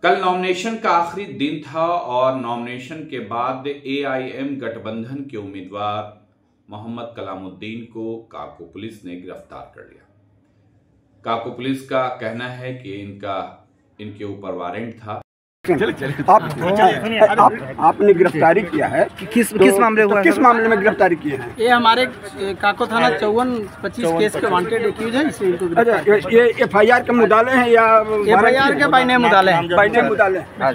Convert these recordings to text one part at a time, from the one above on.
कल नॉमिनेशन का आखिरी दिन था और नॉमिनेशन के बाद एआईएम गठबंधन के उम्मीदवार मोहम्मद कलामुद्दीन को काको पुलिस ने गिरफ्तार कर लिया। काको पुलिस का कहना है कि इनके ऊपर वारंट था। आपने गिरफ्तारी किया है, किस मामले हुआ? किस मामले में गिरफ्तारी किए हैं? ये हमारे काको थाना 54-25 केस के वांटेड एक्यूज है, इसलिए इनको अच्छा, ये एफआईआर के मुदाले हैं या एफआईआर के बाइने मुदाले हैं? बाइने मुदाले हैं।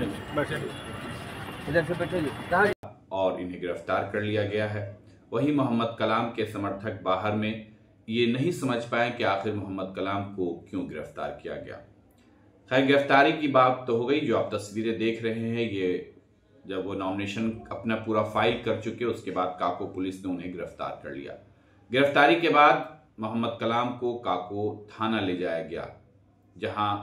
और इन्हें गिरफ्तार कर लिया गया है। वहीं मोहम्मद कलाम के समर्थक बाहर में ये नहीं समझ पाए कि आखिर मोहम्मद कलाम को क्यों गिरफ्तार किया गया। खैर, गिरफ्तारी की बात तो हो गई। जो आप तस्वीरें देख रहे हैं, ये जब वो नॉमिनेशन अपना पूरा फाइल कर चुके उसके बाद काको पुलिस ने उन्हें गिरफ्तार कर लिया। गिरफ्तारी के बाद मोहम्मद कलाम को काको थाना ले जाया गया, जहां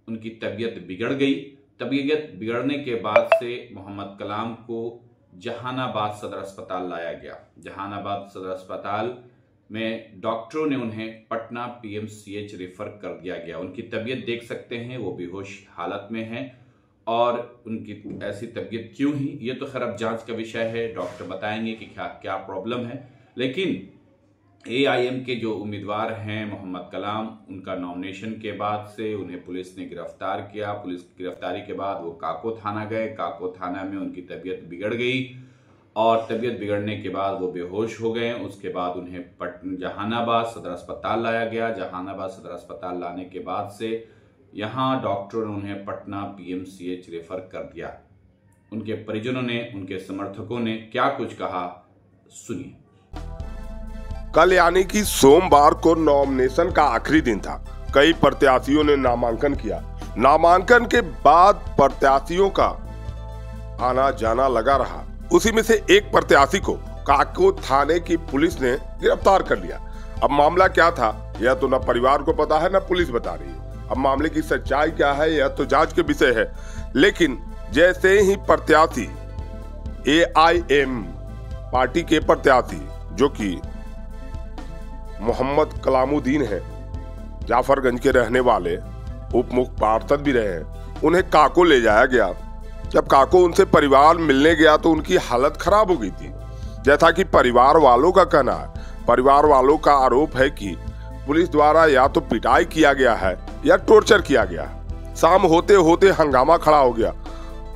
उनकी तबीयत बिगड़ गई। तबीयत बिगड़ने के बाद से मोहम्मद कलाम को जहानाबाद सदर अस्पताल लाया गया। जहानाबाद सदर अस्पताल में डॉक्टरों ने उन्हें पटना पीएमसीएच रेफर कर दिया गया। उनकी तबीयत देख सकते हैं, वो बेहोश हालत में हैं और उनकी ऐसी तबीयत क्यों ही, ये तो खैर अब जांच का विषय है। डॉक्टर बताएंगे कि क्या प्रॉब्लम है। लेकिन एआईएम के जो उम्मीदवार हैं मोहम्मद कलाम, उनका नॉमिनेशन के बाद से उन्हें पुलिस ने गिरफ्तार किया। पुलिस की गिरफ्तारी के बाद वो काको थाना गए। काको थाना में उनकी तबीयत बिगड़ गई और तबीयत बिगड़ने के बाद वो बेहोश हो गए। उसके बाद उन्हें जहानाबाद सदर अस्पताल लाया गया। जहानाबाद सदर अस्पताल लाने के बाद से यहाँ डॉक्टरों ने उन्हें पटना पीएमसीएच रेफर कर दिया। उनके परिजनों ने, उनके समर्थकों ने क्या कुछ कहा, सुनिए। कल यानी कि सोमवार को नॉमिनेशन का आखिरी दिन था। कई प्रत्याशियों ने नामांकन किया। नामांकन के बाद प्रत्याशियों का आना जाना लगा रहा। उसी में से एक प्रत्याशी को काको थाने की पुलिस ने गिरफ्तार कर लिया। अब मामला क्या था यह तो न परिवार को पता है न पुलिस बता रही है। अब मामले की सच्चाई क्या है यह तो जांच के विषय है। लेकिन जैसे ही प्रत्याशी एआईएम पार्टी के प्रत्याशी जो कि मोहम्मद कलामुद्दीन है, जाफरगंज के रहने वाले, उप मुख्य पार्षद भी रहे हैं, उन्हें काको ले जाया गया। जब काको उनसे परिवार मिलने गया तो उनकी हालत खराब हो गई थी। जैसा कि परिवार वालों का कहना है, परिवार वालों का आरोप है कि पुलिस द्वारा या तो पिटाई किया गया है या टॉर्चर किया गया है। शाम होते होते हंगामा खड़ा हो गया।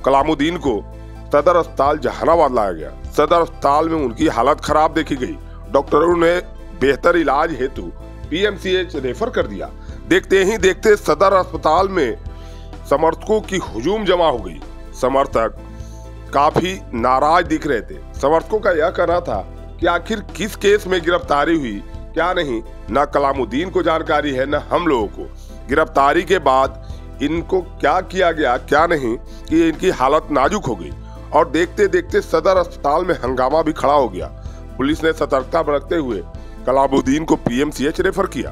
कलामुद्दीन को सदर अस्पताल जहानाबाद लाया गया। सदर अस्पताल में उनकी हालत खराब देखी गई। डॉक्टरों ने बेहतर इलाज हेतु पीएमसीएच रेफर कर दिया। देखते ही देखते सदर अस्पताल में समर्थकों की हुजूम जमा हो गई। समर्थक काफी नाराज दिख रहे थे। समर्थकों का यह कहना था कि आखिर किस केस में गिरफ्तारी हुई क्या नहीं, न कलामुद्दीन को जानकारी है न हम लोगों को। गिरफ्तारी के बाद इनको क्या किया गया क्या नहीं कि इनकी हालत नाजुक हो गई और देखते देखते सदर अस्पताल में हंगामा भी खड़ा हो गया। पुलिस ने सतर्कता बरतते हुए कलामुद्दीन को पीएमसीएच रेफर किया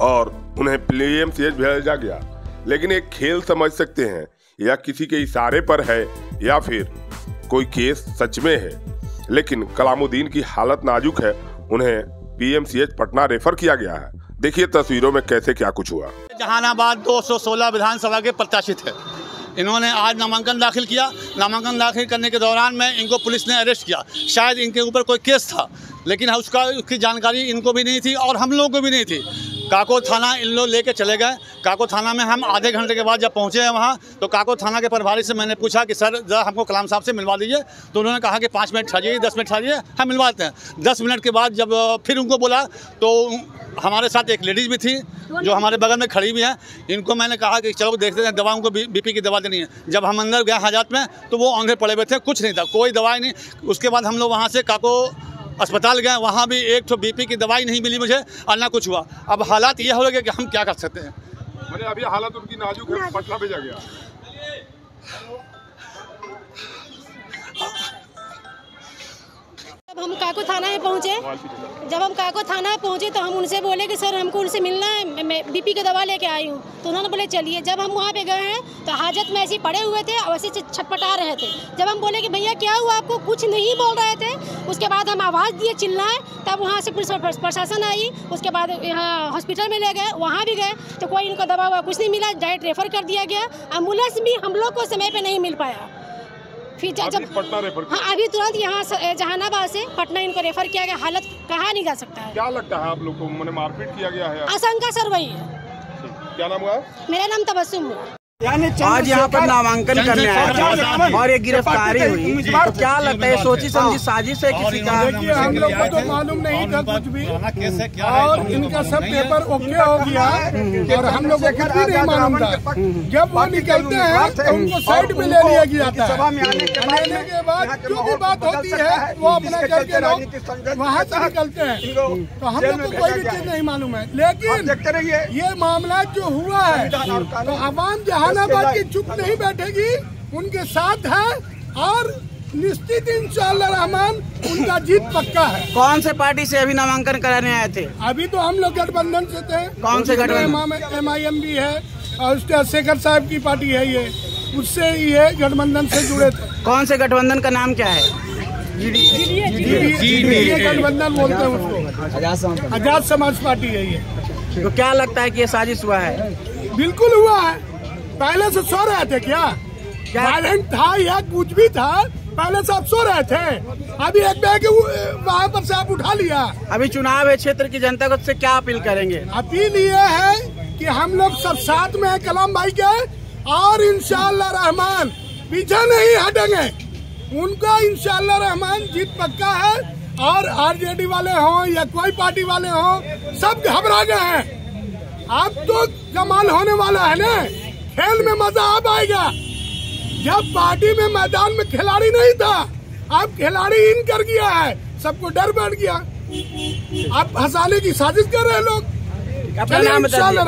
और उन्हें पीएमसीएच भेजा गया। लेकिन एक खेल समझ सकते हैं, या किसी के इशारे पर है या फिर कोई केस सच में है। लेकिन कलामुद्दीन की हालत नाजुक है, उन्हें पीएमसीएच पटना रेफर किया गया है। देखिए तस्वीरों में कैसे क्या कुछ हुआ। जहानाबाद 216 विधानसभा के प्रत्याशी थे। इन्होंने आज नामांकन दाखिल किया। नामांकन दाखिल करने के दौरान में इनको पुलिस ने अरेस्ट किया। शायद इनके ऊपर कोई केस था, लेकिन उसकी जानकारी इनको भी नहीं थी और हम लोगों को भी नहीं थी। काको थाना इन लोग लेके चले गए। काको थाना में हम आधे घंटे के बाद जब पहुंचे हैं वहाँ, तो काको थाना के प्रभारी से मैंने पूछा कि सर जरा हमको कलाम साहब से मिलवा दीजिए। तो उन्होंने कहा कि 5 मिनट ठहरिए, 10 मिनट ठहरिए, हम मिलवाते हैं। 10 मिनट के बाद जब फिर उनको बोला तो हमारे साथ एक लेडीज़ भी थी जो हमारे बगल में खड़ी भी है। इनको मैंने कहा कि चलो देखते हैं, दवा उनको बीपी की दवा देनी है। जब हम अंदर गए हाजत में तो वो औंधे पड़े हुए थे, कुछ नहीं था, कोई दवाई नहीं। उसके बाद हम लोग वहाँ से काको अस्पताल गए, वहाँ भी एक तो बीपी की दवाई नहीं मिली मुझे और ना कुछ हुआ। अब हालात ये हो गए कि हम क्या कर सकते हैं। मैंने अभी हालत उनकी नाजुक है, पटना भेजा गया। हम काको थाना में पहुँचे। जब हम काको थाना में पहुँचे तो हम उनसे बोले कि सर हमको उनसे मिलना है, मैं बीपी की दवा लेके आई हूँ। तो उन्होंने बोले चलिए। जब हम वहाँ पे गए हैं तो हाजत में ऐसे ही पड़े हुए थे और ऐसे छटपटा रहे थे। जब हम बोले कि भैया क्या हुआ आपको, कुछ नहीं बोल रहे थे। उसके बाद हम आवाज़ दिए चिल्लाए, तब वहाँ से पुलिस प्रशासन आई। उसके बाद यहाँ हॉस्पिटल में ले गए, वहाँ भी गए तो कोई इनको दवा हुआ कुछ नहीं मिला, डायरेक्ट रेफर कर दिया गया। एम्बुलेंस भी हम लोग को समय पर नहीं मिल पाया। फिर जब पटना रेफर, हाँ अभी तुरंत यहाँ जहानाबाद से पटना इनको रेफर किया गया। हालत कहा नहीं जा सकता है। क्या लगता है आप लोग को, मैंने मारपीट किया गया है? आशंका सर वही है। क्या नाम हुआ? मेरा नाम तबस्सुम हुआ। आज यहाँ पर नामांकन करने आए और ये गिरफ्तारी हुई, तो क्या लगता है सोची समझी साजिश है किसी का? देखिए हम लोग को तो मालूम नहीं था कुछ भी, और इनका सब पेपर ओके हो गया और हम लोग को कुछ भी नहीं मालूम था। जब वो निकलते हैं तो उनको साइड में ले लिया गया था। लेने के बाद जो भी बात होती है वो अपना करके लोग वहाँ से निकलते हैं, तो हम लोग को कोई भी चीज नहीं मालूम है। लेकिन ये मामला जो हुआ है तो आवाम जहानाबाद की चुप नहीं बैठेगी, उनके साथ है और निश्चित इंशाअल्लाह रहमान उनका जीत पक्का है। कौन से पार्टी से अभी नामांकन कराने आए थे? अभी तो हम लोग गठबंधन से थे। कौन से गठबंधन? MIM भी है और उसके शेखर साहब की पार्टी है, ये उससे ये गठबंधन से जुड़े थे। कौन से गठबंधन का नाम क्या है? गठबंधन बोलते हैं उसको, आजाद समाज पार्टी है ये। तो क्या लगता है कि ये साजिश हुआ है? बिल्कुल हुआ है। पहले से सो रहे थे क्या? वायलेंट था या कुछ भी था, पहले से आप सो रहे थे। अभी एक बैग वहाँ पर से आप उठा लिया। अभी चुनाव है, क्षेत्र की जनता को से क्या अपील करेंगे? अपील ये है कि हम लोग सब साथ में हैं कलाम भाई के, और इंशाअल्लाह रहमान पीछे नहीं हटेंगे। उनका इंशाअल्लाह रहमान जीत पक्का है। और RJD वाले हों या कोई पार्टी वाले हों, सब घबरा गए हैं। अब तो कमाल होने वाला है ना, खेल में मजा अब आएगा। जब पार्टी में मैदान में खिलाड़ी नहीं था, अब खिलाड़ी इन कर गया है, सबको डर बैठ गया। अब हंसाने की साजिश कर रहे हैं लोग। अपना नाम बताइए।